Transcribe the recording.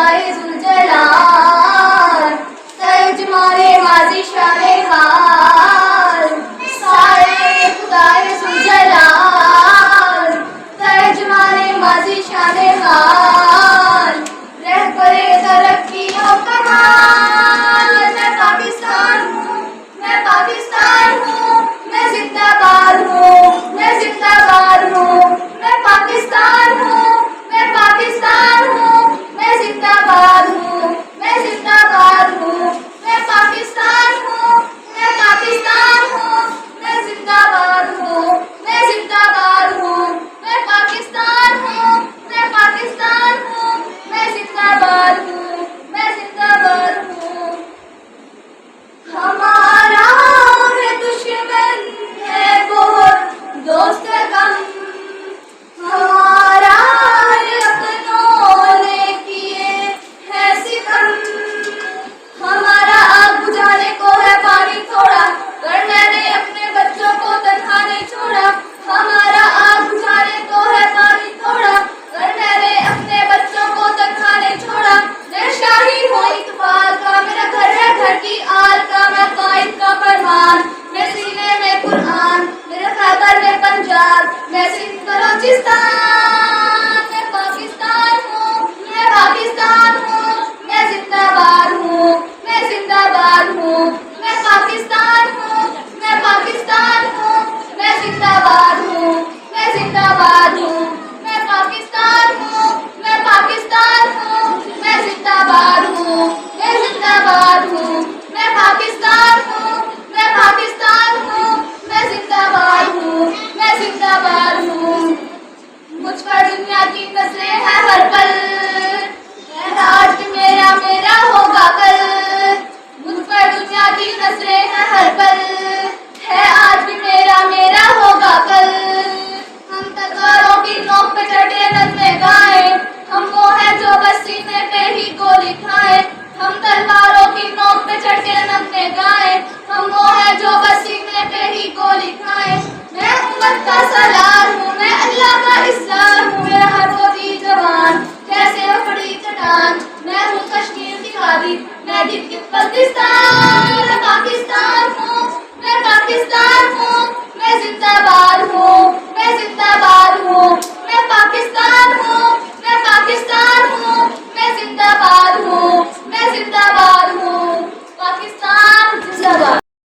खुदाए जुलजलाल, तर्जमाने माज़ी शाने हाल, साए खुदाए जुलजलाल, तर्जमाने माज़ी शाने हाल, रहबरे तरक्की और कमाल। मैं पाकिस्तान हूँ, मैं पाकिस्तान हूँ, मैं जिंदाबाद हूँ, मैं जिंदाबाद हूँ, मैं पाकिस्तान हूँ, मैं पाकिस्तान हूँ, मैं जिंदाबाद हूँ, मैं जिंदाबाद हूँ, मैं पाकिस्तान हूँ, मैं पाकिस्तान हूँ, मैं जिंदाबाद हूँ, मैं जिंदाबाद हूँ, मैं पाकिस्तान हूँ, मैं पाकिस्तान हूँ, मैं जिंदाबाद हूँ, मैं जिंदाबाद हूँ। हमारा है दुश्मन है बहुत, दोस्त कम, हमारा है अपनों ने किए है सितम। हमारा आग बुझाने को है पानी थोड़ा, पर मैंने अपने बच्चों को तन्हा नहीं छोड़ा। हमारा आग बुझाने को है पानी थोड़ा, पर मैंने अपने बच्चों को तन्हा नहीं छोड़ा। मैं शाही हूँ इकबाल का, मेरा घर है घर की आल का, मैं कायद का फरमान, मैं सीने में कुरान, मेरे खैबर में पंजाब, मैं सिंध बलोचिस्तान। मैं पाकिस्तान हूँ, मैं पाकिस्तान हूँ, मैं जिंदाबाद हूँ, मैं जिंदाबाद हूँ, मैं पाकिस्तान हूँ, मैं पाकिस्तान हूँ, मैं जिंदाबाद हूँ, मैं जिंदाबाद हूँ, मैं पाकिस्तान हूँ, मैं पाकिस्तान हूँ, मैं जिंदाबाद हूँ, मैं जिंदाबाद हूँ, मैं पाकिस्तान हूँ, मैं पाकिस्तान हूँ, मैं जिंदाबाद हूँ, मैं जिंदाबाद हूँ। मुझ पर दुनिया की नजरें हैं हर पल, आज भी मेरा मेरा होगा कल। मुझ पर दुनिया की नजरें हैं हर पल, है आज भी मेरा मेरा होगा कल। हम तलवारों की नोक पे चढ़े नज़्में गाएं, हम वो हैं जो बस सीने पे ही गोली खाएं। हम तलवारों की नोक पे चढ़े नज़्में गाएं, हम वो हैं जो बस सीने पे ही गोली खाएं। मैं उम्मत का सलार हूँ, मैं अल्लाह का इस्लाम हूँ, मेरा हर रोज़ी जवान जैसे उखड़ी चट्टान। मैं हूँ कश्मीर की वादी, मैं गिलगित बल्तिस्तान। मैं पाकिस्तान हूँ, मैं पाकिस्तान हूँ,